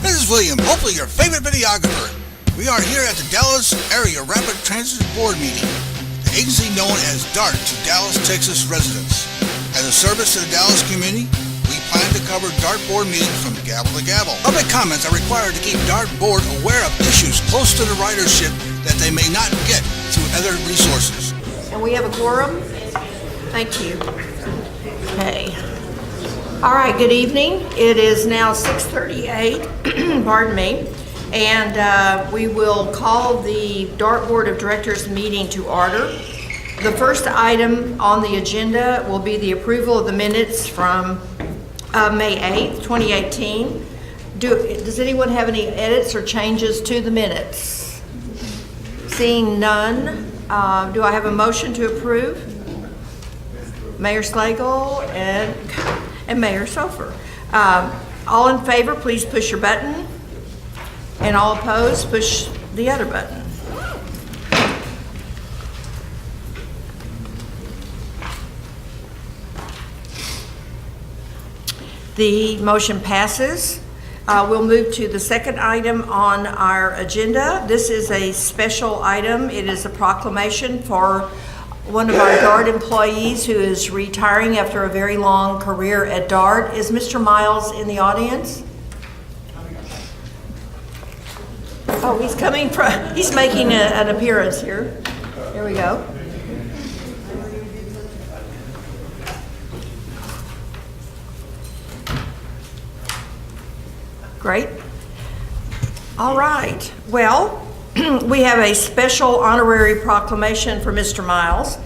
This is William, hopefully your favorite videographer. We are here at the Dallas Area Rapid Transit Board meeting, the agency known as DART to Dallas, Texas residents. As a service to the Dallas community, we plan to cover DART board meetings from gavel to gavel. Public comments are required to keep DART board aware of issues close to the ridership that they may not get through other resources. And we have a quorum? Thank you. Okay. All right, good evening. It is now 6:38, pardon me, and we will call the DART Board of Directors meeting to order. The first item on the agenda will be the approval of the minutes from May 8th, 2018. Does anyone have any edits or changes to the minutes? Seeing none, do I have a motion to approve? Mayor Slagle and Mayor Sofer. All in favor, please push your button. And all opposed, push the other button. The motion passes. We'll move to the second item on our agenda. This is a special item. It is a proclamation for one of our DART employees who is retiring after a very long career at DART. Is Mr. Miles in the audience? Oh, he's making an appearance here. Here we go. Great. All right. Well, we have a special honorary proclamation for Mr. Miles.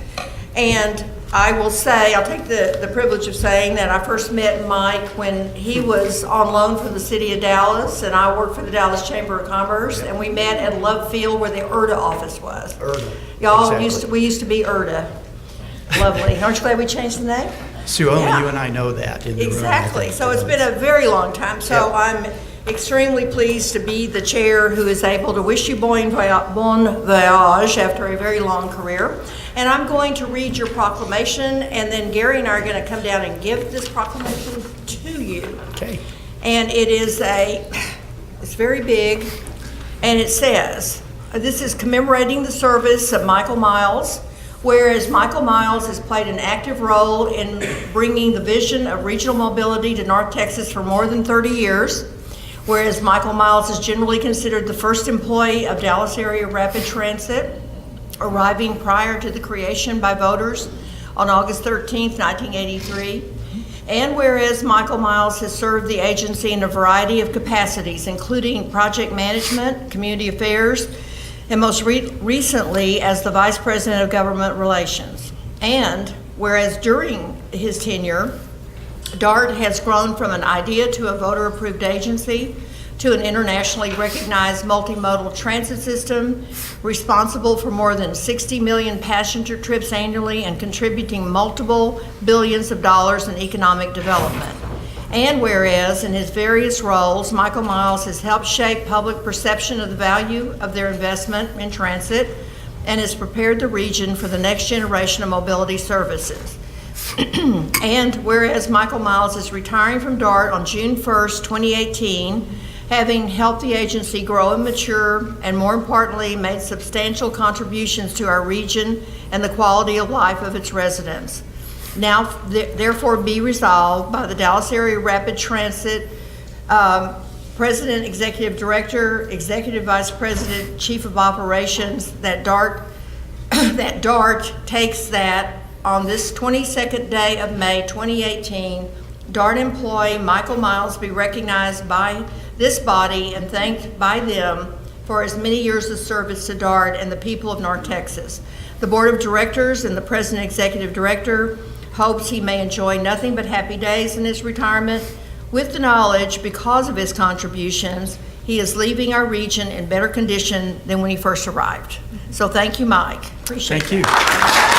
And I will say, I'll take the privilege of saying that I first met Mike when he was on loan from the city of Dallas, and I worked for the Dallas Chamber of Commerce, and we met at Love Field where the IRTA office was. IRTA. Y'all Exactly. we used to be IRTA. Lovely. Aren't you glad we changed the name? Sue, only Yeah. you and I know that. In the room, I Exactly. think. So it's been a very long time. So Yep. I'm extremely pleased to be the chair who is able to wish you bon voyage after a very long career. And I'm going to read your proclamation, and then Gary and I are going to come down and give this proclamation to you. Okay. And it's very big, and it says, this is commemorating the service of Michael Miles, whereas Michael Miles has played an active role in bringing the vision of regional mobility to North Texas for more than 30 years, whereas Michael Miles is generally considered the first employee of Dallas Area Rapid Transit, arriving prior to the creation by voters on August 13th, 1983. And whereas Michael Miles has served the agency in a variety of capacities, including project management, community affairs, and most recently as the Vice President of Government Relations. And whereas during his tenure, DART has grown from an idea to a voter-approved agency to an internationally recognized multimodal transit system responsible for more than 60 million passenger trips annually and contributing multiple billions of dollars in economic development. And whereas in his various roles, Michael Miles has helped shape public perception of the value of their investment in transit and has prepared the region for the next generation of mobility services. And whereas Michael Miles is retiring from DART on June 1st, 2018, having helped the agency grow and mature, and more importantly, made substantial contributions to our region and the quality of life of its residents. Now, therefore, be resolved by the Dallas Area Rapid Transit President, Executive Director, Executive Vice President, Chief of Operations, that DART takes that on this 22nd day of May 2018, DART employee Michael Miles be recognized by this body and thanked by them for his many years of service to DART and the people of North Texas. The Board of Directors and the President Executive Director hopes he may enjoy nothing but happy days in his retirement, with the knowledge, because of his contributions, he is leaving our region in better condition than when he first arrived. So thank you, Mike. Appreciate it. Thank you.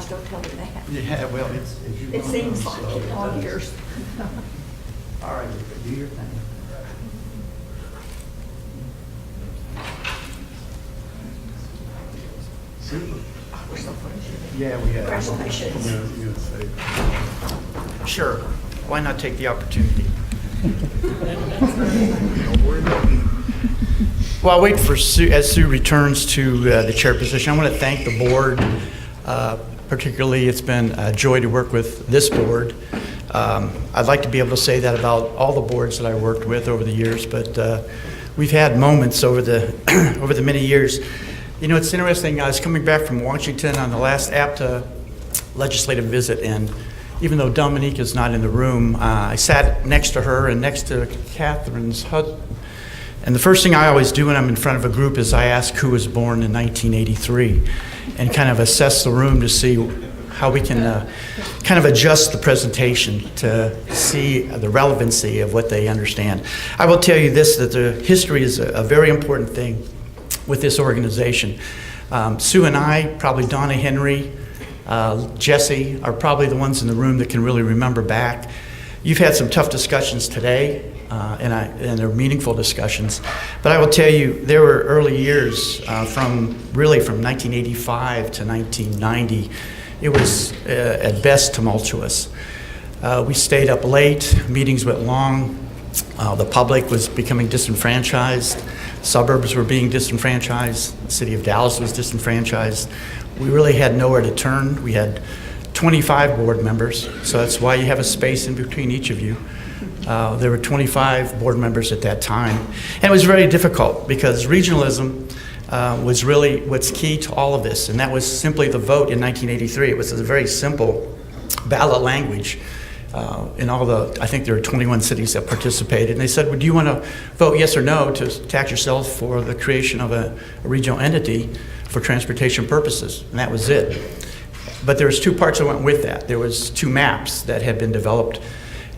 Gosh, don't tell me that. Yeah, well, it's. It seems like it all years. All right, do your thing. Super. We're so fortunate. Yeah, we have. Congratulations. Sure. Why not take the opportunity? Well, I'll wait for Sue, as Sue returns to the chair position. I want to thank the board. Particularly, it's been a joy to work with this board. I'd like to be able to say that about all the boards that I worked with over the years, but we've had moments over the over the many years. You know, it's interesting. I was coming back from Washington on the last APTA legislative visit, and even though Dominique is not in the room, I sat next to her and next to Catherine's husband. And the first thing I always do when I'm in front of a group is I ask who was born in 1983 and kind of assess the room to see how we can kind of adjust the presentation to see the relevancy of what they understand. I will tell you this, that the history is a very important thing with this organization. Sue and I, probably Donna Henry, Jesse are probably the ones in the room that can really remember back. You've had some tough discussions today, and they're meaningful discussions. But I will tell you, there were early years from 1985 to 1990. It was at best tumultuous. We stayed up late, meetings went long, the public was becoming disenfranchised, suburbs were being disenfranchised, the city of Dallas was disenfranchised. We really had nowhere to turn. We had 25 board members, so that's why you have a space in between each of you. There were 25 board members at that time. And it was very difficult because regionalism was really what's key to all of this, and that was simply the vote in 1983. It was a very simple ballot language in all the, I think there were 21 cities that participated, and they said, well, do you want to vote yes or no to tax yourself for the creation of a regional entity for transportation purposes, and that was it. But there was two parts that went with that. There was two maps that had been developed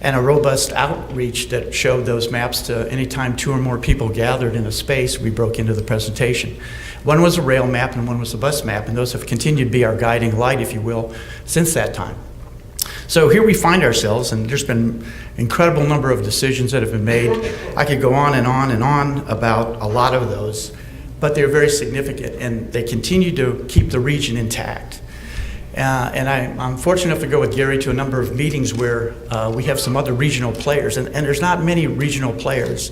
and a robust outreach that showed those maps to anytime two or more people gathered in a space, we broke into the presentation. One was a rail map and one was a bus map, and those have continued to be our guiding light, if you will, since that time. So here we find ourselves, and there's been an incredible number of decisions that have been made. I could go on and on and on about a lot of those, but they're very significant, and they continue to keep the region intact. And I'm fortunate enough to go with Gary to a number of meetings where we have some other regional players, and there's not many regional players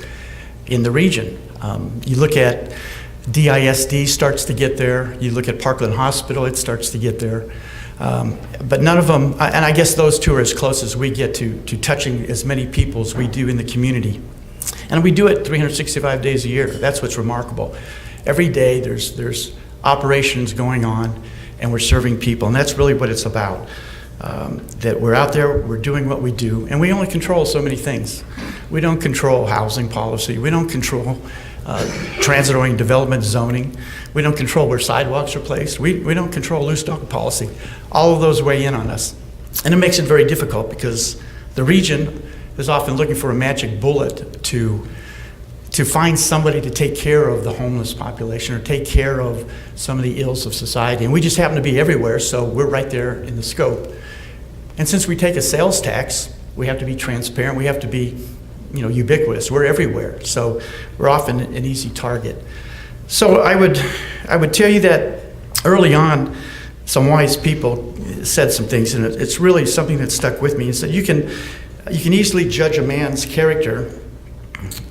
in the region. You look at DISD starts to get there, you look at Parkland Hospital, it starts to get there. But none of them, and I guess those two are as close as we get to touching as many people as we do in the community. And we do it 365 days a year. That's what's remarkable. Every day there's operations going on, and we're serving people, and that's really what it's about. That we're out there, we're doing what we do, and we only control so many things. We don't control housing policy, we don't control transit-oriented development zoning, we don't control where sidewalks are placed, we don't control loose dog policy. All of those weigh in on us. And it makes it very difficult because the region is often looking for a magic bullet to find somebody to take care of the homeless population or take care of some of the ills of society. And we just happen to be everywhere, so we're right there in the scope. And since we take a sales tax, we have to be transparent, we have to be ubiquitous. We're everywhere, so we're often an easy target. So I would tell you that early on, some wise people said some things, and it's really something that stuck with me. It said you can easily judge a man's character,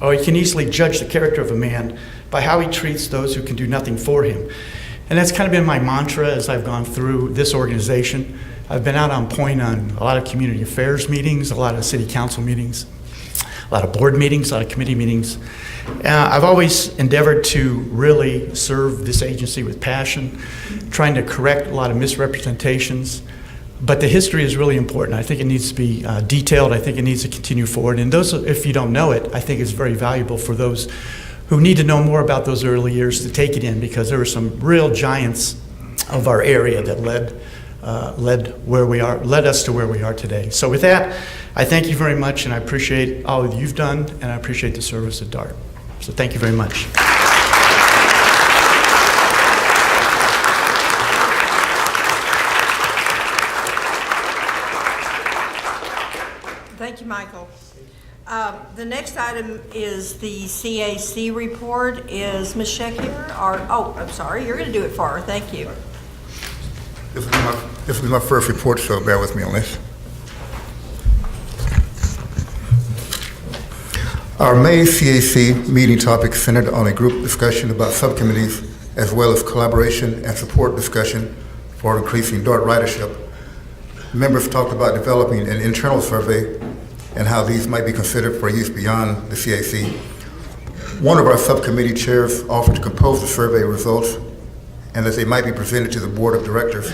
or you can easily judge the character of a man by how he treats those who can do nothing for him. And that's kind of been my mantra as I've gone through this organization. I've been out on point on a lot of community affairs meetings, a lot of city council meetings, a lot of board meetings, a lot of committee meetings. I've always endeavored to really serve this agency with passion, trying to correct a lot of misrepresentations. But the history is really important. I think it needs to be detailed. I think it needs to continue forward. And those, if you don't know it, I think it's very valuable for those who need to know more about those early years to take it in, because there were some real giants of our area that led us to where we are today. So with that, I thank you very much, and I appreciate all that you've done, and I appreciate the service at DART. So thank you very much. The next item is the CAC report. Is Ms. Scheck here? Oh, I'm sorry, you're going to do it for her. Thank you. This is my first report, so bear with me on this. Our May CAC meeting topic centered on a group discussion about subcommittees, as well as collaboration and support discussion for increasing DART ridership. Members talked about developing an internal survey and how these might be considered for use beyond the CAC. One of our subcommittee chairs offered to compose the survey results and that they might be presented to the board of directors.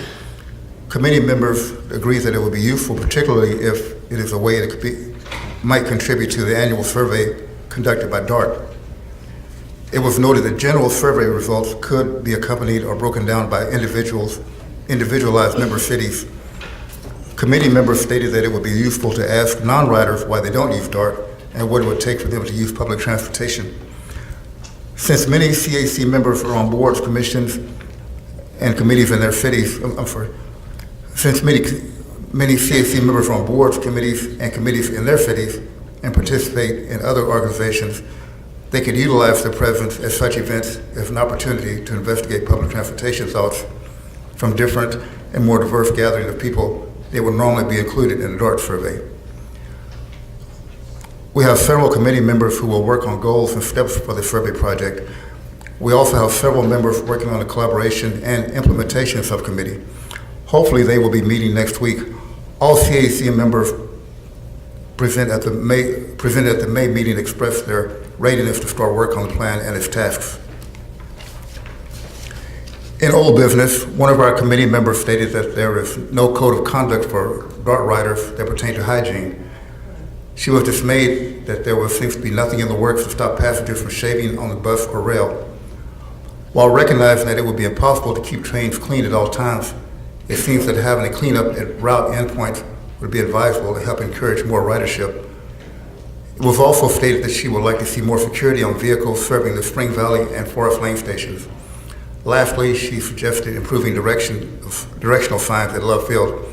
Committee members agreed that it would be useful, particularly if it is a way that might contribute to the annual survey conducted by DART. It was noted that general survey results could be accompanied or broken down by individualized member cities. Committee members stated that it would be useful to ask non-riders why they don't use DART and what it would take for them to use public transportation. Since many CAC members are on boards, commissions, and committees in their cities, since many CAC members are on boards, committees, and committees in their cities and participate in other organizations, they could utilize their presence at such events as an opportunity to investigate public transportation thoughts from different and more diverse gatherings of people that would normally be included in the DART survey. We have several committee members who will work on goals and steps for the survey project. We also have several members working on the collaboration and implementation subcommittee. Hopefully they will be meeting next week. All CAC members present at the May meeting expressed their readiness to start work on the plan and its tasks. In old business, one of our committee members stated that there is no code of conduct for DART riders that pertain to hygiene. She was dismayed that there seems to be nothing in the works to stop passengers from shaving on the bus or rail. While recognizing that it would be impossible to keep trains clean at all times, it seems that having a cleanup at route endpoints would be advisable to help encourage more ridership. It was also stated that she would like to see more security on vehicles serving the Spring Valley and Forest Lane stations. Lastly, she suggested improving directional signs at Love Field.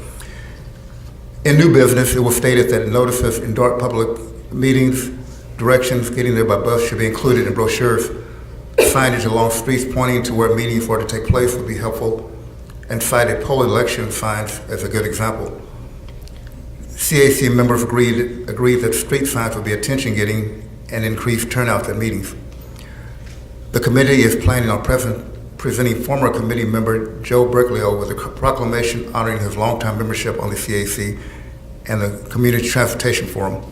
In new business, it was stated that notices in DART public meetings, directions getting there by bus should be included in brochures. Signage along streets pointing to where meetings are to take place would be helpful, and cited poll election signs as a good example. CAC members agreed that street signs would be attention-getting and increase turnout at meetings. The committee is planning on presenting former committee member Joe Berklio with a proclamation honoring his longtime membership on the CAC and the Community Transportation Forum.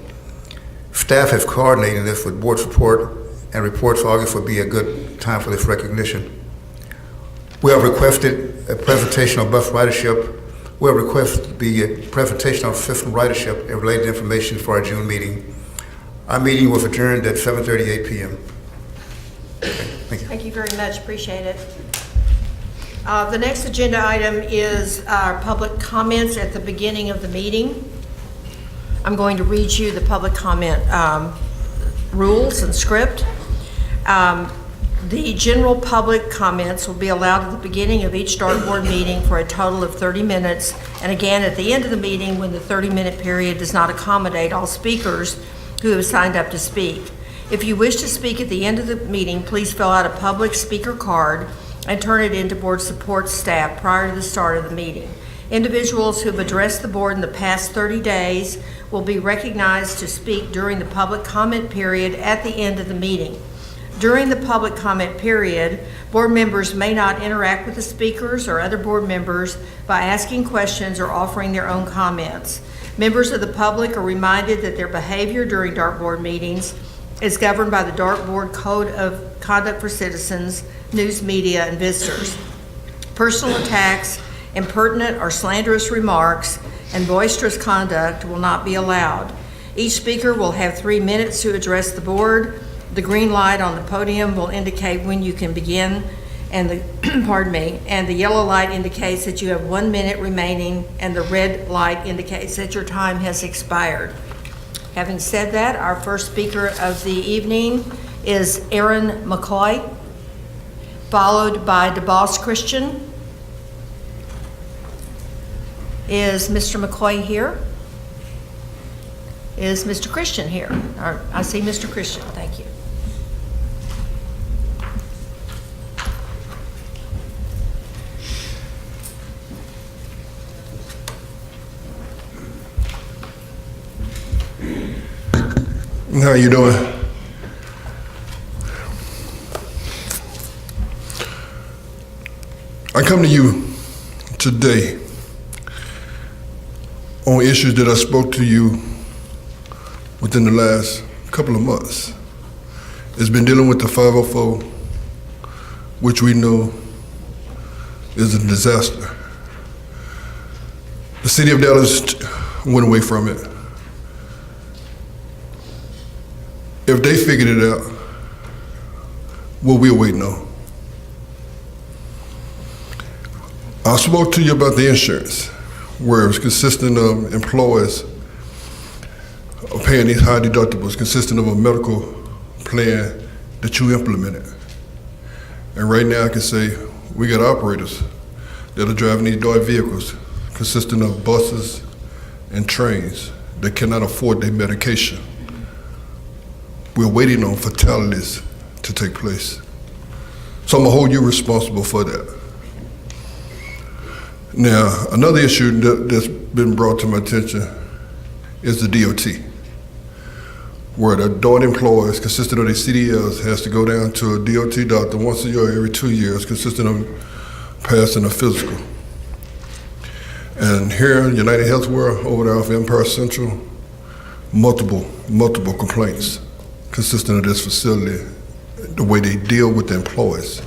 Staff has coordinated this with board support, and reports August would be a good time for this recognition. We have requested a presentation on bus ridership. We have requested a presentation on system ridership and related information for our June meeting. Our meeting was adjourned at 7:38 p.m. Thank you. Thank you very much. Appreciate it. The next agenda item is our public comments at the beginning of the meeting. I'm going to read you the public comment rules and script. The general public comments will be allowed at the beginning of each DART board meeting for a total of 30 minutes, and again at the end of the meeting when the 30-minute period does not accommodate all speakers who have signed up to speak. If you wish to speak at the end of the meeting, please fill out a public speaker card and turn it into board support staff prior to the start of the meeting. Individuals who have addressed the board in the past 30 days will be recognized to speak during the public comment period at the end of the meeting. During the public comment period, board members may not interact with the speakers or other board members by asking questions or offering their own comments. Members of the public are reminded that their behavior during DART board meetings is governed by the DART Board Code of Conduct for Citizens, News Media, and Visitors. Personal attacks, impertinent or slanderous remarks, and boisterous conduct will not be allowed. Each speaker will have 3 minutes to address the board. The green light on the podium will indicate when you can begin, and the yellow light indicates that you have 1 minute remaining, and the red light indicates that your time has expired. Having said that, our first speaker of the evening is Aaron McCoy, followed by DeBoss Christian. Is Mr. McCoy here? Is Mr. Christian here? I see Mr. Christian, thank you. How you doing? I come to you today on issues that I spoke to you within the last couple of months. It's been dealing with the 504, which we know is a disaster. The city of Dallas went away from it. If they figured it out, what we're waiting on. I spoke to you about the insurance, where it's consisting of employees paying these high deductibles, consisting of a medical plan that you implemented. And right now I can say we got operators that are driving these DART vehicles, consisting of buses and trains that cannot afford their medication. We're waiting on fatalities to take place. So I'm gonna hold you responsible for that. Now, another issue that's been brought to my attention is the DOT, where the DART employees, consisting of their CDLs, has to go down to a DOT doctor once a year, every 2 years, consisting of passing a physical. And here in United Healthware, over there off Empire Central, multiple complaints consisting of this facility, the way they deal with the employees.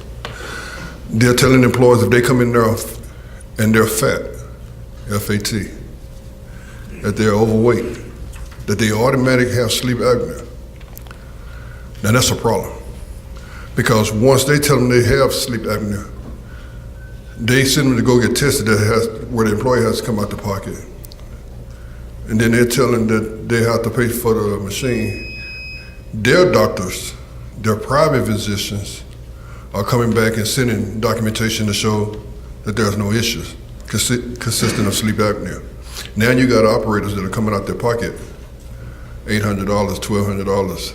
They're telling the employees if they come in there and they're fat, F-A-T, that they're overweight, that they automatically have sleep apnea. Now that's a problem, because once they tell them they have sleep apnea, they send them to go get tested, where the employee has to come out the pocket. And then they're telling that they have to pay for the machine. Their doctors, their private physicians, are coming back and sending documentation to show that there's no issues consistent of sleep apnea. Now you got operators that are coming out their pocket, $800, $1,200.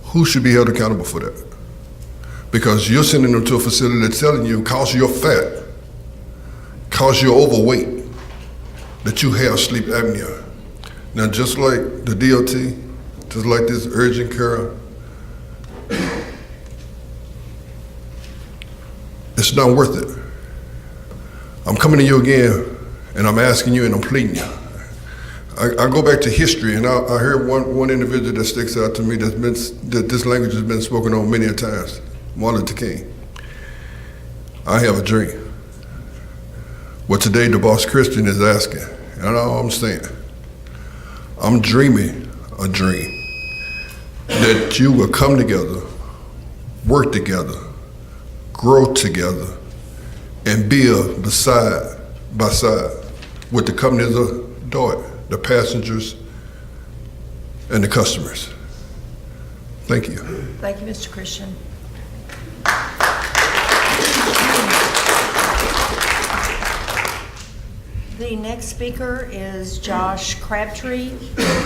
Who should be held accountable for that? Because you're sending them to a facility that's telling you, cause you're fat, cause you're overweight, that you have sleep apnea. Now just like the DOT, just like this urgent care, it's not worth it. I'm coming to you again, and I'm asking you and I'm pleading you. I go back to history, and I heard one individual that sticks out to me that this language has been spoken on many a times, Martin Luther King. I have a dream. Well, today the boss Christian is asking, and I know what I'm saying. I'm dreaming a dream that you will come together, work together, grow together, and build side by side with the companies of DART, the passengers, and the customers. Thank you. Thank you, Mr. Christian. The next speaker is Josh Crabtree,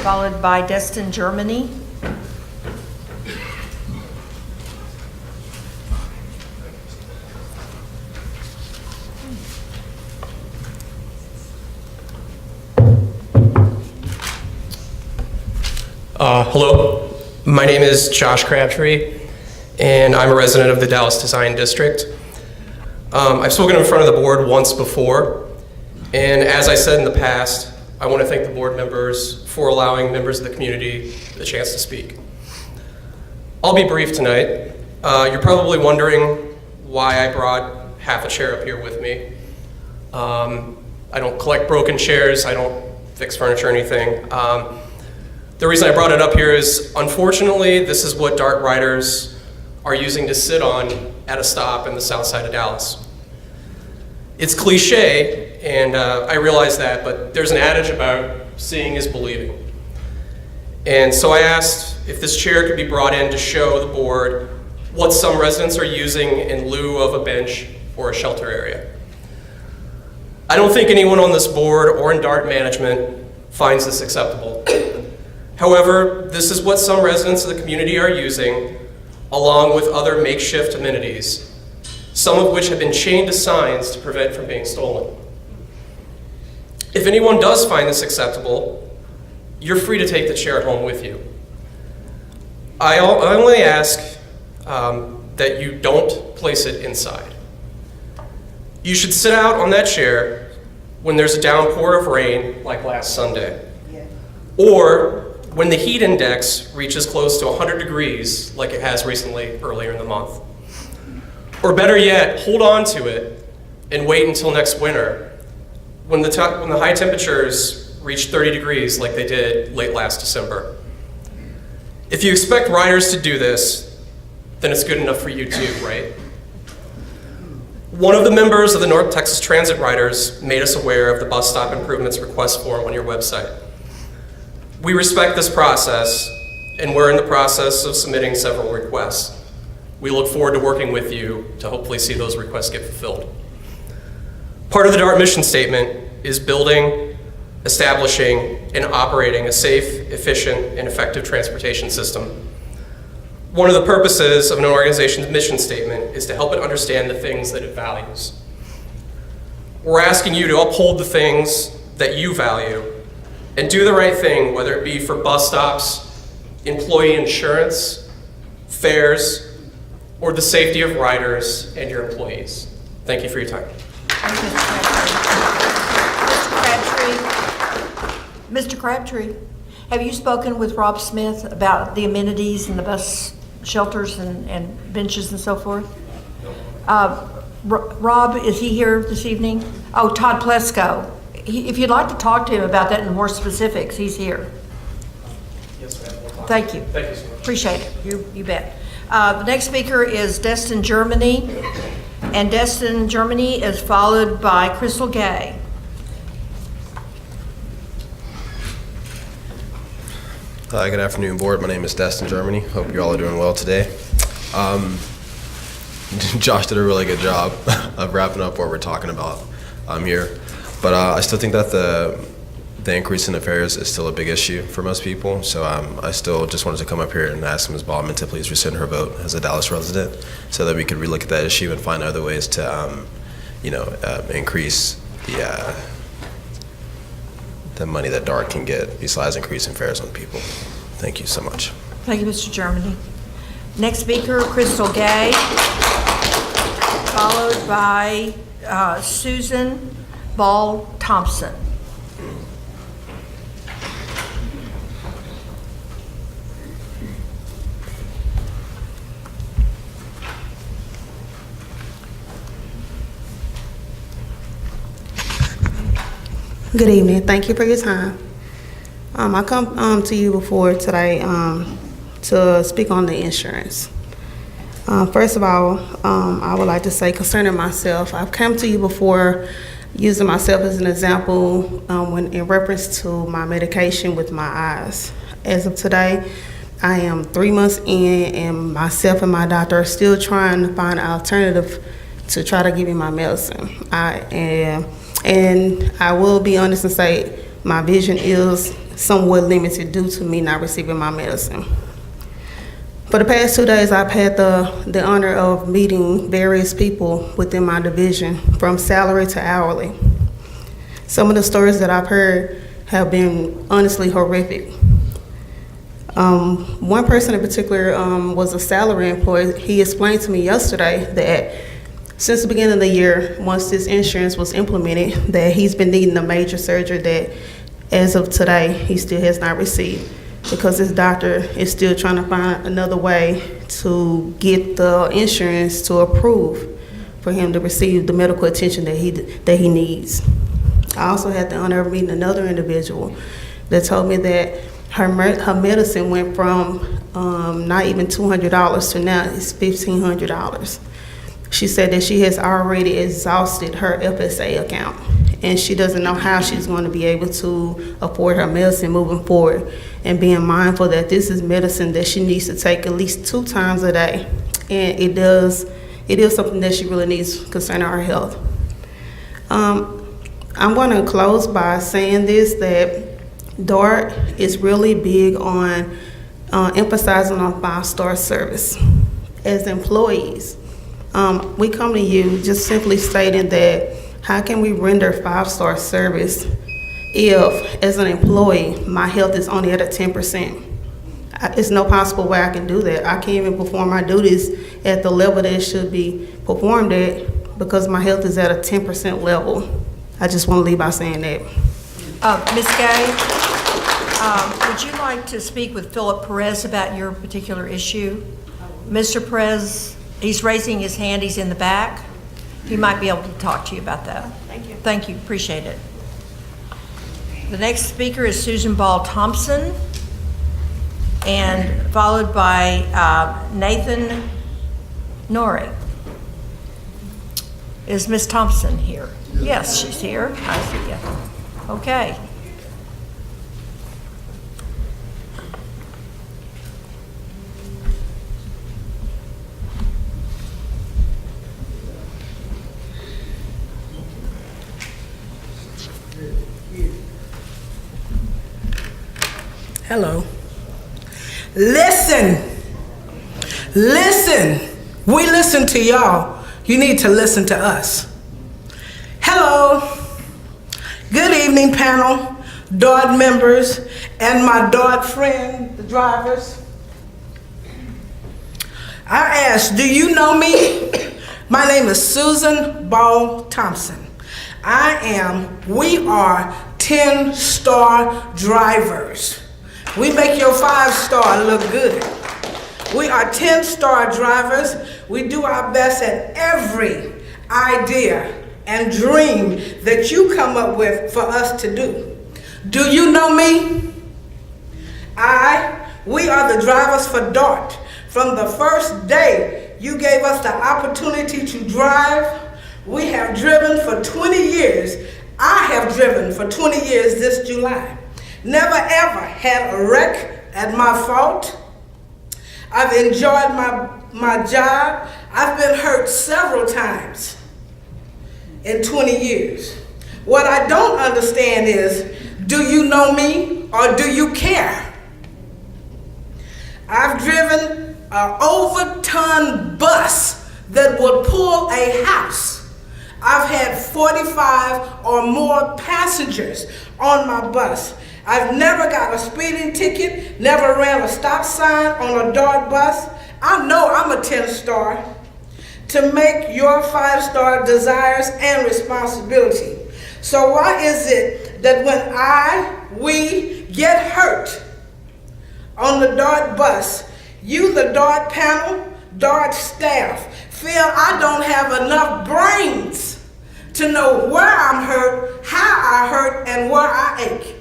followed by Destin Germany. Hello, my name is Josh Crabtree, and I'm a resident of the Dallas Design District. I've spoken in front of the board once before, and as I said in the past, I want to thank the board members for allowing members of the community the chance to speak. I'll be brief tonight. You're probably wondering why I brought half a chair up here with me. I don't collect broken chairs, I don't fix furniture or anything. The reason I brought it up here is, unfortunately, this is what DART riders are using to sit on at a stop in the south side of Dallas. It's cliche, and I realize that, but there's an adage about seeing is believing. And so I asked if this chair could be brought in to show the board what some residents are using in lieu of a bench or a shelter area. I don't think anyone on this board or in DART management finds this acceptable. However, this is what some residents of the community are using, along with other makeshift amenities, some of which have been chained to signs to prevent from being stolen. If anyone does find this acceptable, you're free to take the chair home with you. I only ask that you don't place it inside. You should sit out on that chair when there's a downpour of rain like last Sunday, or when the heat index reaches close to 100 degrees like it has recently earlier in the month. Or better yet, hold on to it and wait until next winter when the high temperatures reach 30 degrees like they did late last December. If you expect riders to do this, then it's good enough for you too, right? One of the members of the North Texas Transit Riders made us aware of the bus stop improvements request form on your website. We respect this process, and we're in the process of submitting several requests. We look forward to working with you to hopefully see those requests get fulfilled. Part of the DART mission statement is building, establishing, and operating a safe, efficient, and effective transportation system. One of the purposes of an organization's mission statement is to help it understand the things that it values. We're asking you to uphold the things that you value and do the right thing, whether it be for bus stops, employee insurance, fares, or the safety of riders and your employees. Thank you for your time. Thank you, Mr. Crabtree. Mr. Crabtree, have you spoken with Rob Smith about the amenities and the bus shelters and benches and so forth? Rob, is he here this evening? Oh, Todd Plesko. If you'd like to talk to him about that in more specifics, he's here. Yes, ma'am. Thank you. Thank you so much. Appreciate it. You bet. The next speaker is Destin Germany, and Destin Germany is followed by Crystal Gay. Hi, good afternoon, board. My name is Destin Germany. Hope you all are doing well today. Josh did a really good job of wrapping up what we're talking about here. But I still think that the increase in the fares is still a big issue for most people. So I still just wanted to come up here and ask Ms. Baldwin to please rescind her vote as a Dallas resident so that we could relook at that issue and find other ways to, increase the money that DART can get besides increasing fares on people. Thank you so much. Thank you, Mr. Germany. Next speaker, Crystal Gay, followed by Susan Ball Thompson. Good evening. Thank you for your time. I come to you before today to speak on the insurance. First of all, I would like to say concerning myself, I've come to you before using myself as an example when in reference to my medication with my eyes. As of today, I am 3 months in, and myself and my doctor are still trying to find an alternative to try to give me my medicine. And I will be honest and say my vision is somewhat limited due to me not receiving my medicine. For the past 2 days, I've had the honor of meeting various people within my division, from salary to hourly. Some of the stories that I've heard have been honestly horrific. One person in particular was a salary employee. He explained to me yesterday that since the beginning of the year, once this insurance was implemented, that he's been needing a major surgery that, as of today, he still has not received, because his doctor is still trying to find another way to get the insurance to approve for him to receive the medical attention that he needs. I also had the honor of meeting another individual that told me that her medicine went from not even $200 to now it's $1,500. She said that she has already exhausted her FSA account, and she doesn't know how she's going to be able to afford her medicine moving forward, and being mindful that this is medicine that she needs to take at least 2 times a day, and it is something that she really needs concerning her health. I'm going to close by saying this, that DART is really big on emphasizing on 5-star service. As employees, we come to you just simply stating that how can we render 5-star service if, as an employee, my health is only at a 10%? It's no possible way I can do that. I can't even perform my duties at the level that it should be performed at because my health is at a 10% level. I just want to leave by saying that. Ms. Gay, would you like to speak with Philip Perez about your particular issue? Mr. Perez, he's raising his hand, he's in the back. He might be able to talk to you about that. Thank you. Thank you, appreciate it. The next speaker is Susan Ball Thompson, and followed by Nathan Norrie. Is Ms. Thompson here? Yes, she's here. I see you. Okay. Hello. Listen. We listen to y'all. You need to listen to us. Hello. Good evening, panel, DART members, and my DART friend, the drivers. I asked, do you know me? My name is Susan Ball Thompson. We are 10-star drivers. We make your 5-star look good. We are 10-star drivers. We do our best at every idea and dream that you come up with for us to do. Do you know me? We are the drivers for DART. From the first day you gave us the opportunity to drive, we have driven for 20 years. I have driven for 20 years this July. Never ever had a wreck at my fault. I've enjoyed my job. I've been hurt several times in 20 years. What I don't understand is, do you know me or do you care? I've driven an over-ton bus that would pull a house. I've had 45 or more passengers on my bus. I've never got a speeding ticket, never ran a stop sign on a DART bus. I know I'm a 10-star. To make your 5-star desires and responsibility. So why is it that when we get hurt on the DART bus, you, the DART panel, DART staff, feel I don't have enough brains to know where I'm hurt, how I hurt, and where I ache?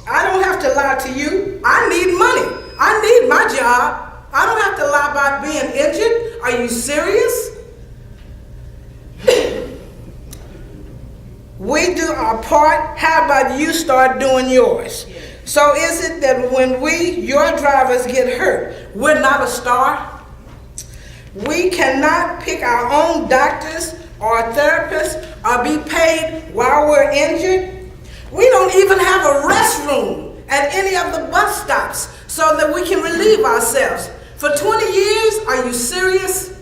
I don't have to lie to you. I need money. I need my job. I don't have to lie about being injured. Are you serious? We do our part. How about you start doing yours? So is it that when your drivers get hurt, we're not a star? We cannot pick our own doctors or therapists or be paid while we're injured? We don't even have a restroom at any of the bus stops so that we can relieve ourselves. For 20 years, are you serious?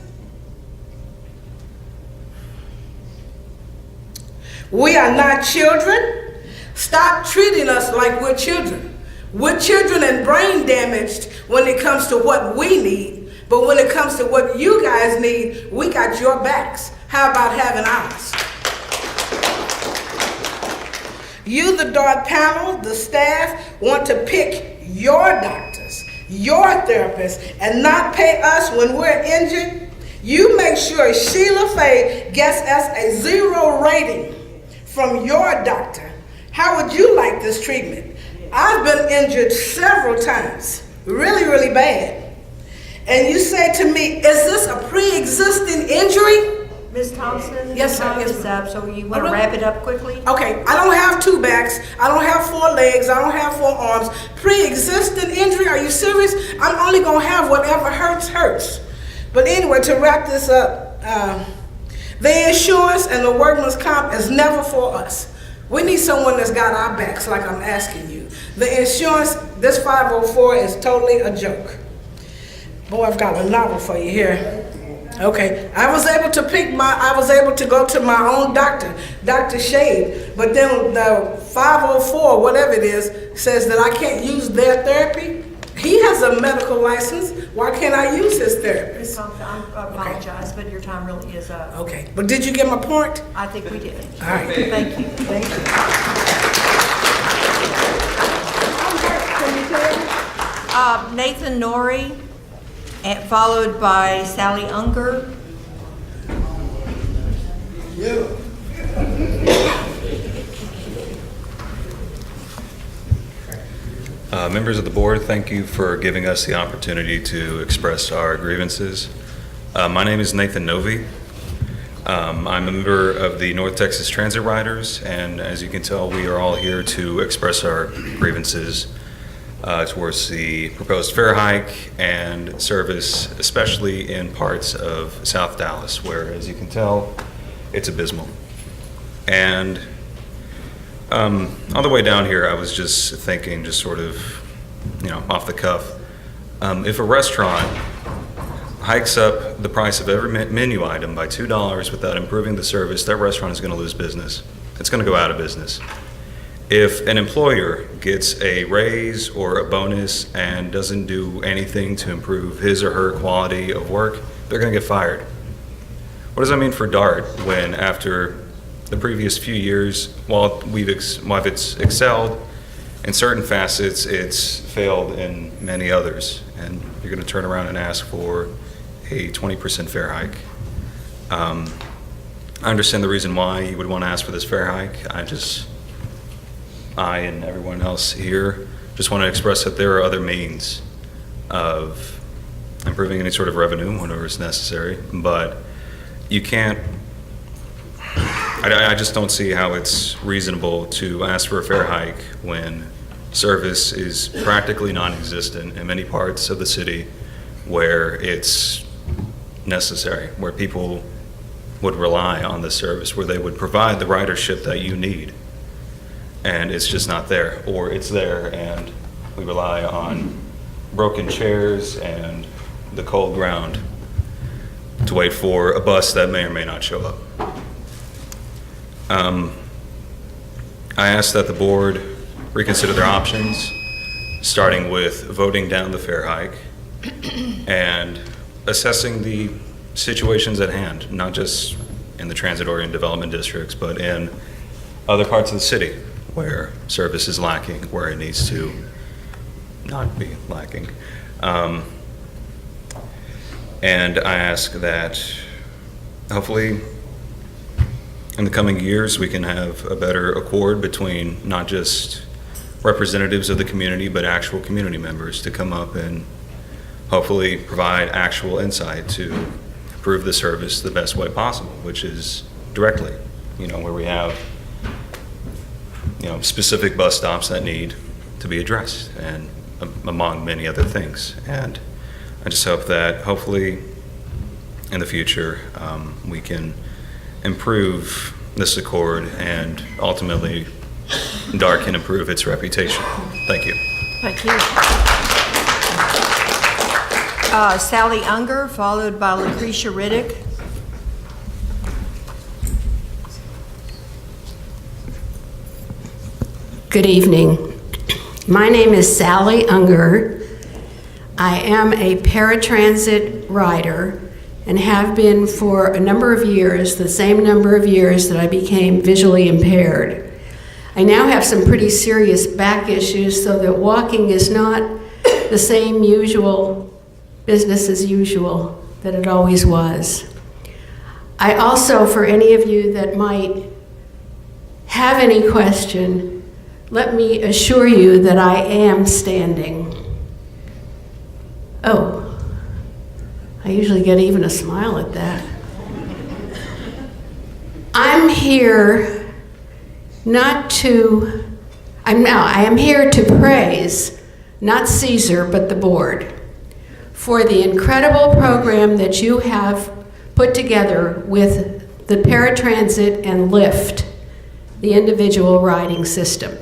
We are not children. Stop treating us like we're children. We're children and brain damaged when it comes to what we need, but when it comes to what you guys need, we got your backs. How about having ours? You, the DART panel, the staff, want to pick your doctors, your therapists, and not pay us when we're injured? You make sure Sheila Faye gets us a 0 rating from your doctor. How would you like this treatment? I've been injured several times, really, really bad. And you say to me, is this a pre-existing injury? Ms. Thompson, Yes, your sir. time Yes, is ma'am. up, so you want to wrap it up quickly? Okay, I don't have 2 backs, I don't have 4 legs, I don't have 4 arms. Pre-existing injury, are you serious? I'm only gonna have whatever hurts. But anyway, to wrap this up, the insurance and the workman's comp is never for us. We need someone that's got our backs like I'm asking you. The insurance, this 504 is totally a joke. Boy, I've got a novel for you here. Okay, I was able to go to my own doctor, Dr. Shade, but then the 504, whatever it is, says that I can't use their therapy. He has a medical license. Why can't I use his therapist? I apologize, but your time really is up. Okay, but did you get my point? I think we did. All right. Thank you. Thank you. Nathan Norrie, and followed by Sally Unger. Members of the board, thank you for giving us the opportunity to express our grievances. My name is Nathan Novi. I'm a member of the North Texas Transit Riders, and as you can tell, we are all here to express our grievances towards the proposed fare hike and service, especially in parts of South Dallas, where, as you can tell, it's abysmal. And on the way down here, I was just thinking, just sort of, off the cuff, if a restaurant hikes up the price of every menu item by $2 without improving the service, that restaurant is going to lose business. It's going to go out of business. If an employer gets a raise or a bonus and doesn't do anything to improve his or her quality of work, they're going to get fired. What does that mean for DART when, after the previous few years, while it's excelled in certain facets, it's failed in many others, and you're going to turn around and ask for a 20% fare hike? I understand the reason why you would want to ask for this fare hike. I and everyone else here just want to express that there are other means of improving any sort of revenue whenever it's necessary, but you can't. I just don't see how it's reasonable to ask for a fare hike when service is practically non-existent in many parts of the city where it's necessary, where people would rely on the service, where they would provide the ridership that you need. And it's just not there, or it's there and we rely on broken chairs and the cold ground to wait for a bus that may or may not show up. I ask that the board reconsider their options, starting with voting down the fare hike and assessing the situations at hand, not just in the transit-oriented development districts, but in other parts of the city where service is lacking, where it needs to not be lacking. And I ask that hopefully in the coming years we can have a better accord between not just representatives of the community, but actual community members to come up and hopefully provide actual insight to improve the service the best way possible, which is directly, where we have specific bus stops that need to be addressed, and among many other things. And I just hope that hopefully in the future we can improve this accord and ultimately DART can improve its reputation. Thank you. Thank you. Sally Unger, followed by Lucretia Riddick. Good evening. My name is Sally Unger. I am a paratransit rider and have been for a number of years, the same number of years that I became visually impaired. I now have some pretty serious back issues, so that walking is not the same usual business as usual that it always was. I also, for any of you that might have any question, let me assure you that I am standing. Oh, I usually get even a smile at that. I'm here I am here to praise, not Caesar, but the board, for the incredible program that you have put together with the paratransit and Lyft, the individual riding system.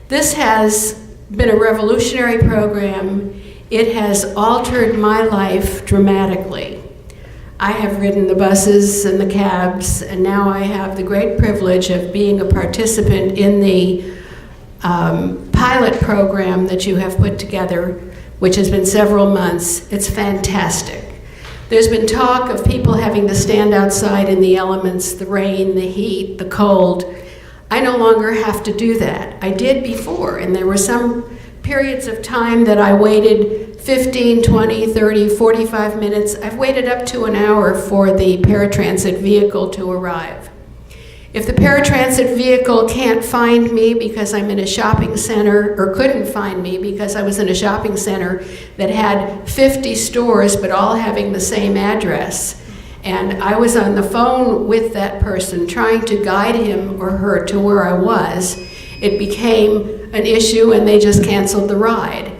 This has been a revolutionary program. It has altered my life dramatically. I have ridden the buses and the cabs, and now I have the great privilege of being a participant in the pilot program that you have put together, which has been several months. It's fantastic. There's been talk of people having to stand outside in the elements, the rain, the heat, the cold. I no longer have to do that. I did before, and there were some periods of time that I waited 15, 20, 30, 45 minutes. I've waited up to an hour for the paratransit vehicle to arrive. If the paratransit vehicle can't find me because I'm in a shopping center, or couldn't find me because I was in a shopping center that had 50 stores but all having the same address, and I was on the phone with that person trying to guide him or her to where I was, it became an issue and they just canceled the ride.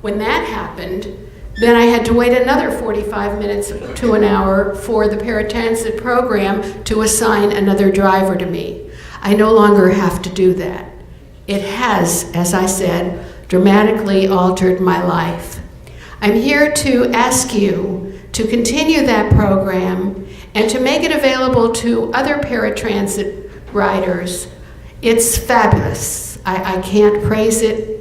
When that happened, then I had to wait another 45 minutes to an hour for the paratransit program to assign another driver to me. I no longer have to do that. It has, as I said, dramatically altered my life. I'm here to ask you to continue that program and to make it available to other paratransit riders. It's fabulous. I can't praise it.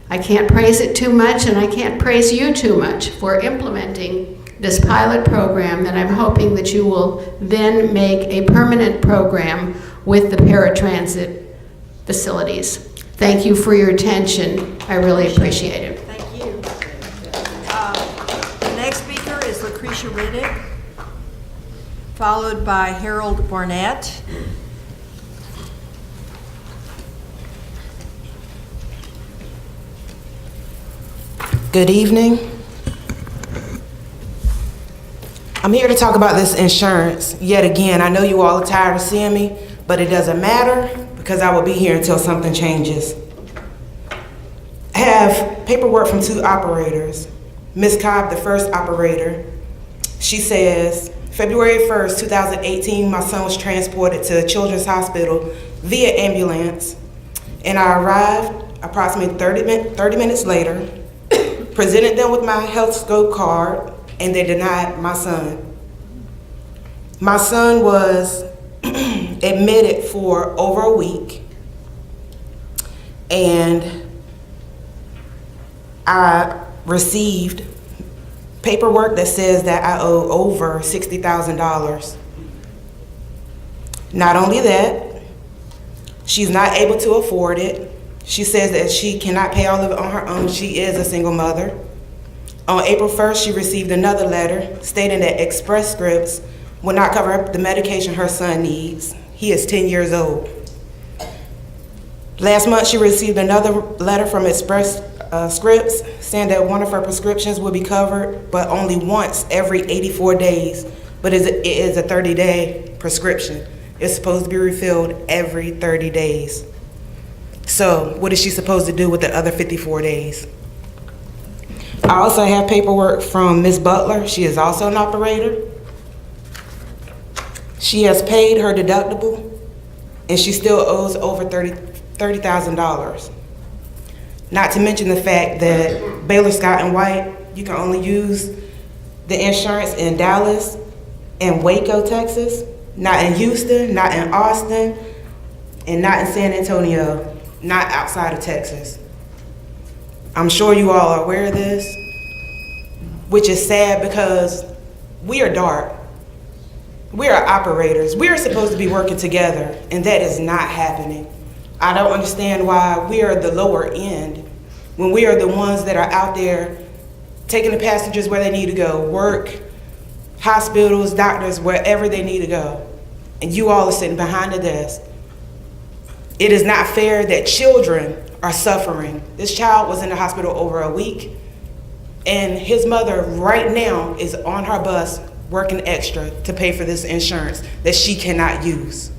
I can't praise it too much, and I can't praise you too much for implementing this pilot program that I'm hoping that you will then make a permanent program with the paratransit facilities. Thank you for your attention. I really appreciate it. Thank you. The next speaker is Lucretia Riddick, followed by Harold Barnett. Good evening. I'm here to talk about this insurance yet again. I know you all are tired of seeing me, but it doesn't matter because I will be here until something changes. I have paperwork from 2 operators. Ms. Cobb, the first operator, she says, February 1st, 2018, my son was transported to Children's Hospital via ambulance, and I arrived approximately 30 minutes later, presented them with my health scope card, and they denied my son. My son was admitted for over a week, and I received paperwork that says that I owe over $60,000. Not only that, she's not able to afford it. She says that she cannot pay all of it on her own. She is a single mother. On April 1st, she received another letter stating that Express Scripts will not cover up the medication her son needs. He is 10 years old. Last month, she received another letter from Express Scripts saying that one of her prescriptions will be covered, but only once every 84 days. But it is a 30-day prescription. It's supposed to be refilled every 30 days. So what is she supposed to do with the other 54 days? I also have paperwork from Ms. Butler. She is also an operator. She has paid her deductible, and she still owes over $30,000. Not to mention the fact that Baylor Scott and White, you can only use the insurance in Dallas and Waco, Texas, not in Houston, not in Austin, and not in San Antonio. Not outside of Texas. I'm sure you all are aware of this, which is sad because we are DART. We are operators. We are supposed to be working together, and that is not happening. I don't understand why we are the lower end when we are the ones that are out there taking the passengers where they need to go, work, hospitals, doctors, wherever they need to go, and you all are sitting behind the desk. It is not fair that children are suffering. This child was in the hospital over a week, and his mother right now is on her bus working extra to pay for this insurance that she cannot use.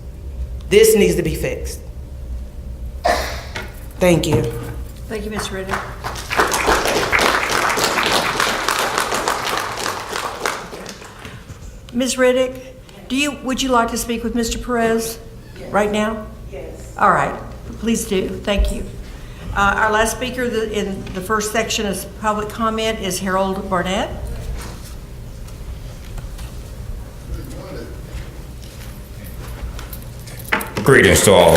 This needs to be fixed. Thank you. Thank you, Ms. Riddick. Ms. Riddick, would you like to speak with Mr. Perez right now? Yes. All right, please do. Thank you. Our last speaker in the first section of public comment is Harold Barnett. Greetings to all.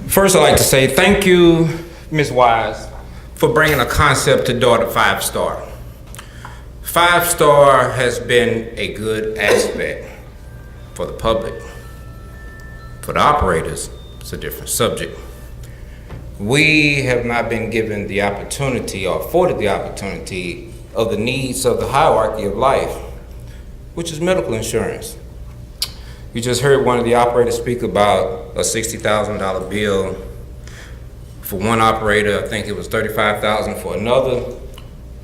First, I'd like to say thank you, Ms. Wise, for bringing a concept to DART 5-star. 5-star has been a good aspect for the public. For the operators, it's a different subject. We have not been given the opportunity or afforded the opportunity of the needs of the hierarchy of life, which is medical insurance. You just heard one of the operators speak about a $60,000 bill for one operator. I think it was $35,000 for another.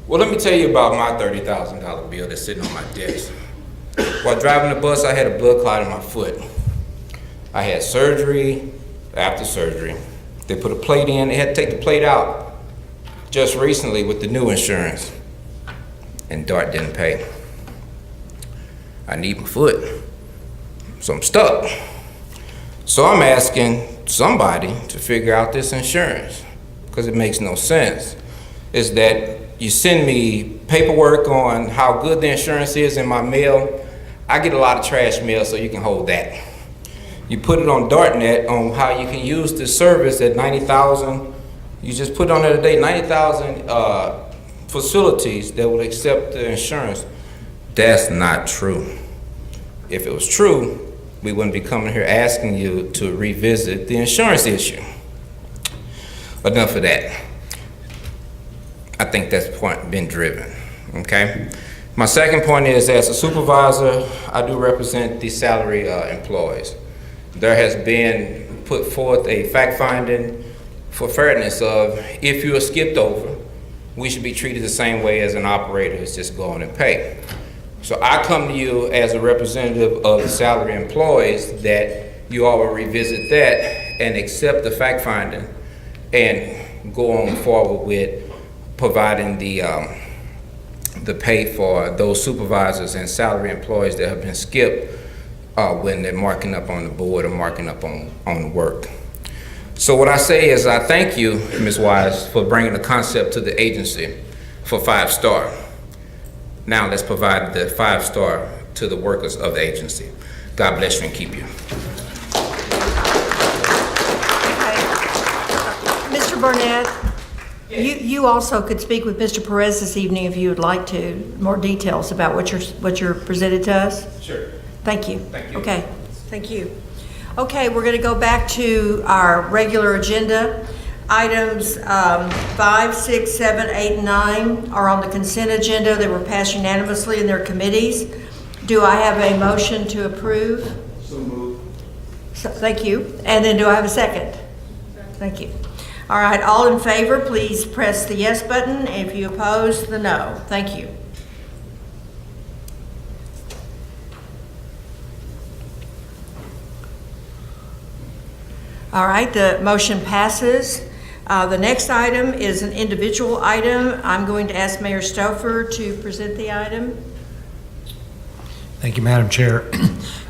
Well, let me tell you about my $30,000 bill that's sitting on my desk. While driving the bus, I had a blood clot in my foot. I had surgery after surgery. They put a plate in. They had to take the plate out just recently with the new insurance, and DART didn't pay. I need my foot. So I'm stuck. So I'm asking somebody to figure out this insurance, because it makes no sense. Is that you send me paperwork on how good the insurance is in my mail. I get a lot of trash mail, so you can hold that. You put it on DartNet on how you can use this service at 90,000. You just put on there today 90,000 facilities that will accept the insurance. That's not true. If it was true, we wouldn't be coming here asking you to revisit the insurance issue. Enough of that. I think that's point been driven, okay? My second point is, as a supervisor, I do represent the salary employees. There has been put forth a fact finding for fairness of, if you are skipped over, we should be treated the same way as an operator who's just going and pay. So I come to you as a representative of the salary employees that you all will revisit that and accept the fact finding and go on forward with providing the pay for those supervisors and salary employees that have been skipped when they're marking up on the board or marking up on the work. So what I say is I thank you, Ms. Wise, for bringing the concept to the agency for 5-star. Now let's provide the 5-star to the workers of the agency. God bless you and keep you. Mr. Burnett, you also could speak with Mr. Perez this evening if you would like to, more details about what you're presented to us. Sure. Thank you. Thank you. Okay, thank you. Okay, we're going to go back to our regular agenda. Items 5, 6, 7, 8, and 9 are on the consent agenda. They were passed unanimously in their committees. Do I have a motion to approve? So moved. Thank you. And then do I have a second? Thank you. All right, all in favor, please press the yes button. If you oppose, the no. Thank you. All right, the motion passes. The next item is an individual item. I'm going to ask Mayor Stouffer to present the item. Thank you, Madam Chair.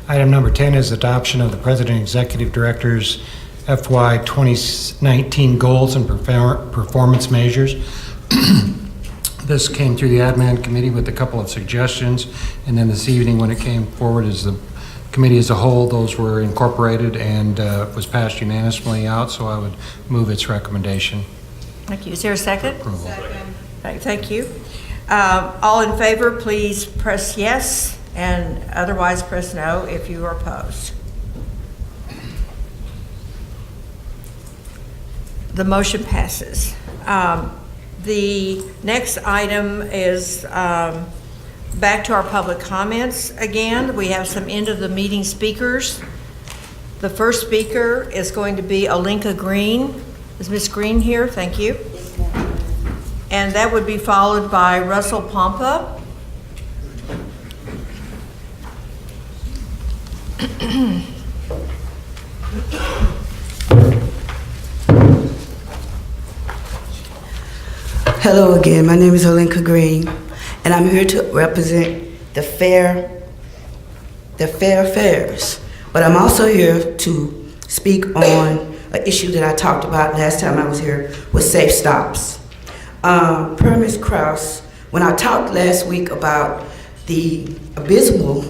Item number 10 is adoption of the President and Executive Director's FY 2019 goals and performance measures. This came through the Admin Committee with a couple of suggestions, and then this evening when it came forward as the committee as a whole, those were incorporated and was passed unanimously out, so I would move its recommendation. Thank you. Is there a second? Approval. Second. Thank you. All in favor, please press yes, and otherwise press no if you are opposed. The motion passes. The next item is back to our public comments again. We have some end of the meeting speakers. The first speaker is going to be Alinka Green. Is Ms. Green here? Thank you. And that would be followed by Russell Pompa. Hello again, my name is Alinka Green, and I'm here to represent the fair affairs. But I'm also here to speak on an issue that I talked about last time I was here was safe stops. Per Ms. Kraus, when I talked last week about the abysmal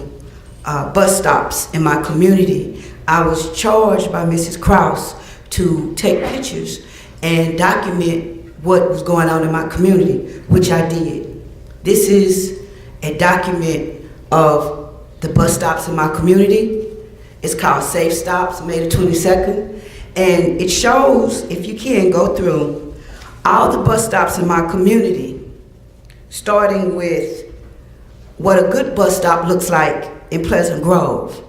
bus stops in my community, I was charged by Mrs. Kraus to take pictures and document what was going on in my community, which I did. This is a document of the bus stops in my community. It's called Safe Stops, May the 22nd. And it shows, if you can, go through all the bus stops in my community, starting with what a good bus stop looks like in Pleasant Grove.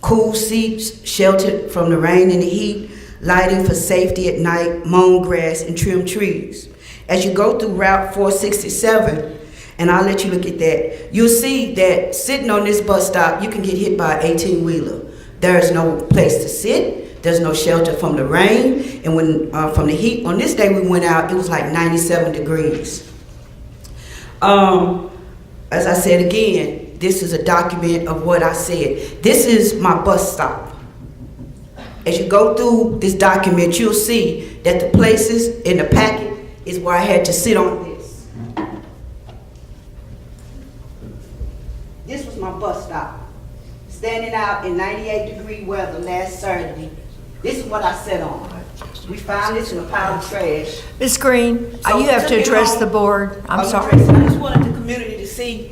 Cool seats, sheltered from the rain and the heat, lighting for safety at night, mown grass, and trimmed trees. As you go through Route 467, and I'll let you look at that, you'll see that sitting on this bus stop, you can get hit by an 18-wheeler. There's no place to sit, there's no shelter from the rain, and when from the heat. On this day we went out, it was like 97 degrees. As I said again, this is a document of what I said. This is my bus stop. As you go through this document, you'll see that the places in the packet is where I had to sit on this. This was my bus stop. Standing out in 98-degree weather last Saturday. This is what I sat on. We found this in a pile of trash. Ms. Green, So you have to took it address home. the board. I'm sorry. I just wanted the community to see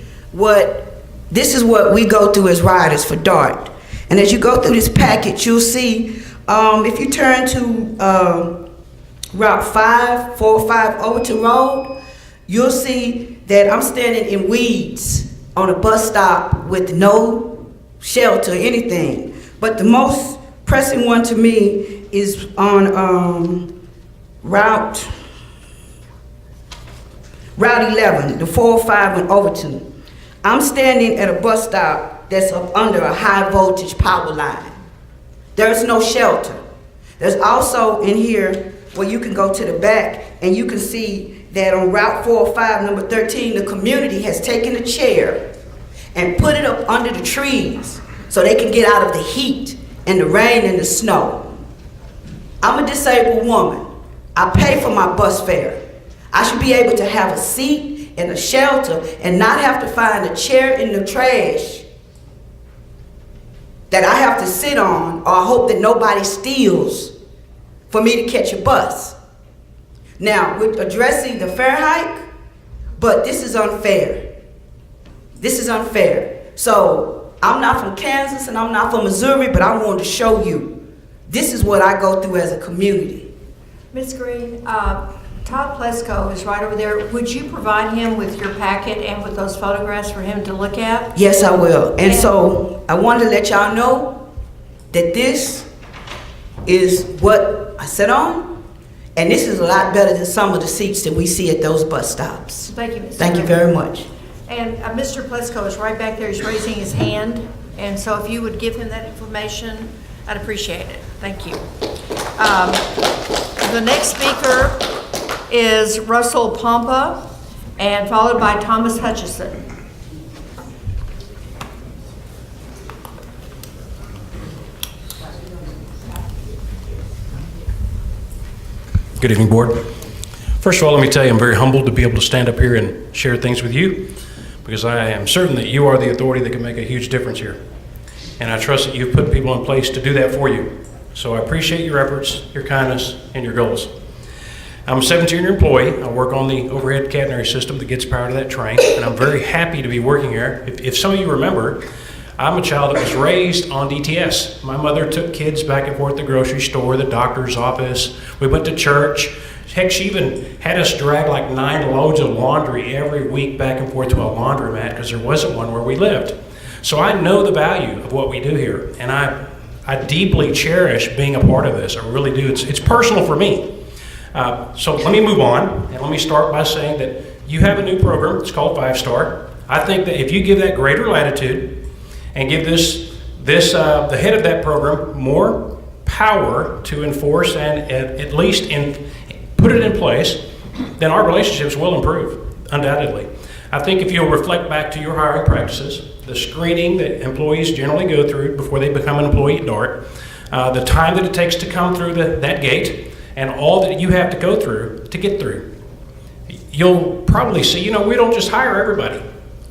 this is what we go through as riders for DART. And as you go through this package, you'll see, if you turn to Route 405 Overton Road, you'll see that I'm standing in weeds on a bus stop with no shelter or anything. But the most pressing one to me is on Route 11, the 405 in Overton. I'm standing at a bus stop that's up under a high voltage power line. There's no shelter. There's also in here where you can go to the back and you can see that on Route 405, number 13, the community has taken a chair and put it up under the trees so they can get out of the heat and the rain and the snow. I'm a disabled woman. I pay for my bus fare. I should be able to have a seat and a shelter and not have to find a chair in the trash that I have to sit on or I hope that nobody steals for me to catch a bus. Now, we're addressing the fare hike, but this is unfair. This is unfair. So I'm not from Kansas and I'm not from Missouri, but I wanted to show you this is what I go through as a community. Ms. Green, Todd Plesko is right over there. Would you provide him with your packet and with those photographs for him to look at? Yes, I will. And so I wanted to let y'all know that this is what I sit on, and this is a lot better than some of the seats that we see at those bus stops. Thank you, Ms. Thank you Green. very much. And Mr. Plesko is right back there. He's raising his hand. And so if you would give him that information, I'd appreciate it. Thank you. The next speaker is Russell Pompa, and followed by Thomas Hutchison. Good evening, Board. First of all, let me tell you, I'm very humbled to be able to stand up here and share things with you, because I am certain that you are the authority that can make a huge difference here. And I trust that you've put people in place to do that for you. So I appreciate your efforts, your kindness, and your goals. I'm a 17-year employee. I work on the overhead catenary system that gets power to that train, and I'm very happy to be working here. If some of you remember, I'm a child that was raised on DTS. My mother took kids back and forth to the grocery store, the doctor's office. We went to church. Heck, she even had us drag like 9 loads of laundry every week back and forth to a laundromat because there wasn't one where we lived. So I know the value of what we do here, and I deeply cherish being a part of this. I really do. It's personal for me. So let me move on, and let me start by saying that you have a new program. It's called 5-Star. I think that if you give that greater latitude and give the head of that program more power to enforce and at least put it in place, then our relationships will improve, undoubtedly. I think if you'll reflect back to your hiring practices, the screening that employees generally go through before they become an employee at DART, the time that it takes to come through that gate, and all that you have to go through to get through. You'll probably see, we don't just hire everybody.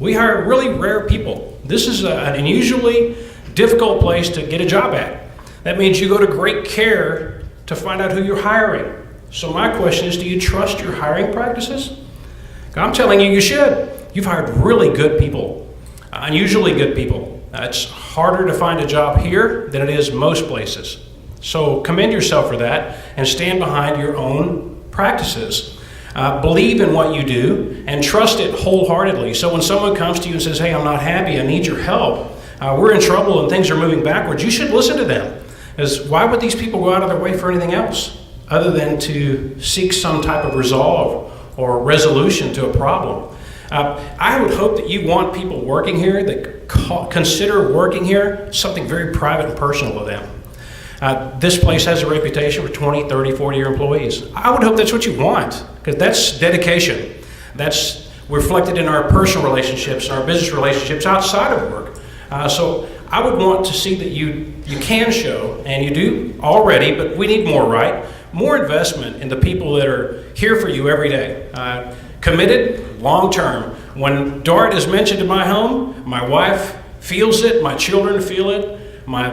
We hire really rare people. This is an unusually difficult place to get a job at. That means you go to great care to find out who you're hiring. So my question is, do you trust your hiring practices? I'm telling you, you should. You've hired really good people, unusually good people. It's harder to find a job here than it is most places. So commend yourself for that and stand behind your own practices. Believe in what you do and trust it wholeheartedly. So when someone comes to you and says, hey, I'm not happy, I need your help, we're in trouble and things are moving backwards, you should listen to them. Because why would these people go out of their way for anything else other than to seek some type of resolve or resolution to a problem? I would hope that you want people working here that consider working here something very private and personal to them. This place has a reputation for 20, 30, 40-year employees. I would hope that's what you want, because that's dedication. That's reflected in our personal relationships, our business relationships outside of work. So I would want to see that you can show, and you do already, but we need more, right? More investment in the people that are here for you every day. Committed, long-term. When DART is mentioned in my home, my wife feels it, my children feel it, my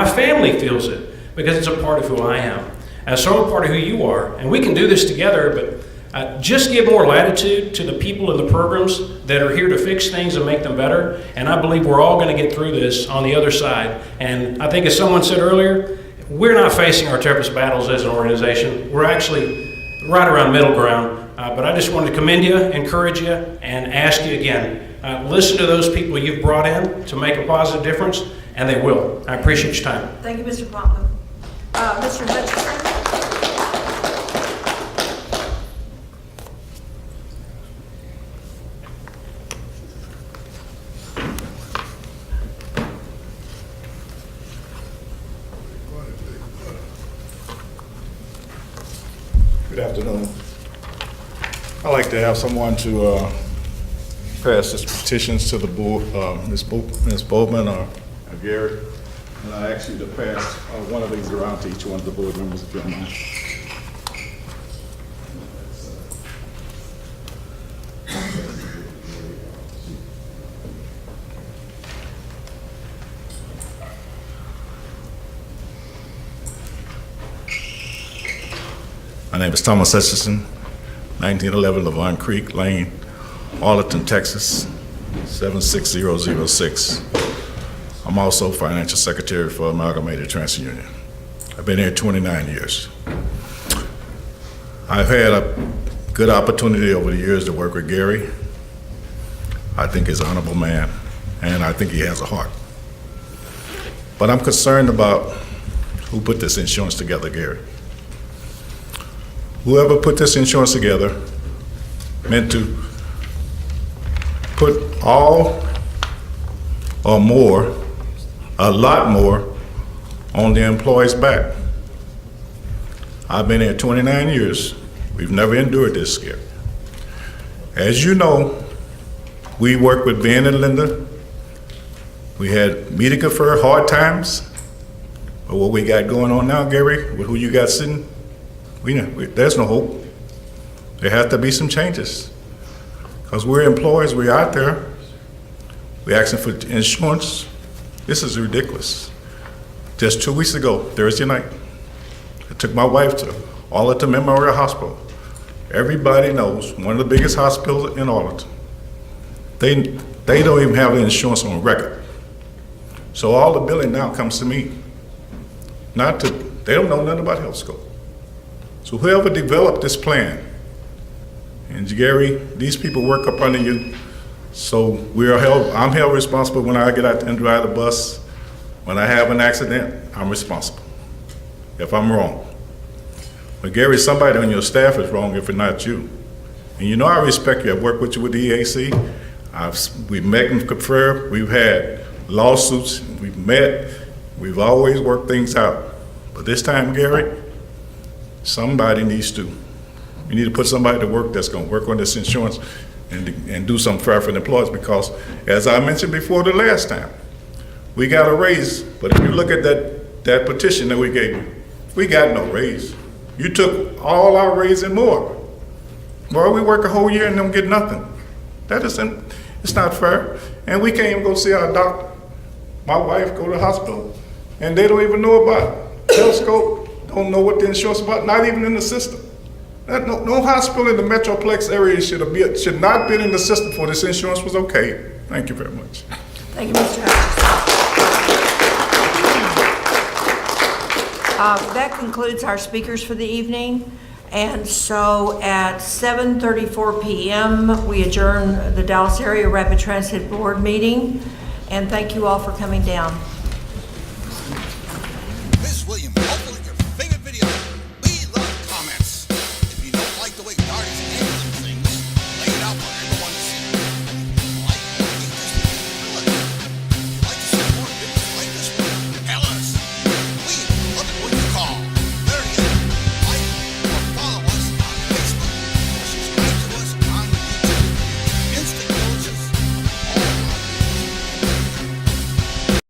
family feels it, because it's a part of who I am. And so I'm a part of who you are. And we can do this together, but just give more latitude to the people in the programs that are here to fix things and make them better. And I believe we're all going to get through this on the other side. And I think as someone said earlier, we're not facing our toughest battles as an organization. We're actually right around middle ground. But I just wanted to commend you, encourage you, and ask you again, listen to those people you've brought in to make a positive difference, and they will. I appreciate your time. Thank you, Mr. Pontham. Mr. Hutchinson? Good afternoon. I'd like to have someone to pass these petitions to the board, Ms. Bowman or Gary. And I ask you to pass one of these around to each one of the board members if you don't mind. My name is Thomas Hutchinson, 1911 Lavon Creek Lane, Arlington, Texas, 76006. I'm also Financial Secretary for Amalgamated Transit Union. I've been here 29 years. I've had a good opportunity over the years to work with Gary. I think he's an honorable man, and I think he has a heart. But I'm concerned about who put this insurance together, Gary. Whoever put this insurance together meant to put all or more, a lot more, on the employee's back. I've been here 29 years. We've never endured this scare. As you know, we worked with Ben and Linda. We had Medica for hard times. But what we got going on now, Gary, with who you got sitting, there's no hope. There has to be some changes. Because we're employees, we're out there, we're asking for insurance. This is ridiculous. Just 2 weeks ago, Thursday night, I took my wife to Arlington Memorial Hospital. Everybody knows, one of the biggest hospitals in Arlington. They don't even have the insurance on record. So all the billing now comes to me. They don't know nothing about HealthScope. So whoever developed this plan, and Gary, these people work up under you, so I'm held responsible when I get out and drive the bus. When I have an accident, I'm responsible if I'm wrong. But Gary, somebody on your staff is wrong if it's not you. And you know I respect you. I've worked with you with the EAC. We've met and conferred. We've had lawsuits. We've met. We've always worked things out. But this time, Gary, somebody needs to. We need to put somebody to work that's going to work on this insurance and do something fair for the employees, because as I mentioned before the last time, we got a raise, but if you look at that that petition that we gave you. We got no raise. You took all our raise and more. Boy, we work a whole year and don't get nothing. That isn't, it's not fair. And we can't even go see our doctor. My wife go to the hospital and they don't even know about it. Telescope, don't know what the insurance is about, not even in the system. No hospital in the Metroplex area should not been in the system for this insurance was okay. Thank you very much. Thank you, Mr. Hutchinson. That concludes our speakers for the evening. And so at 7:34 p.m., we adjourn the Dallas Area Rapid Transit Board meeting. And thank you all for coming down.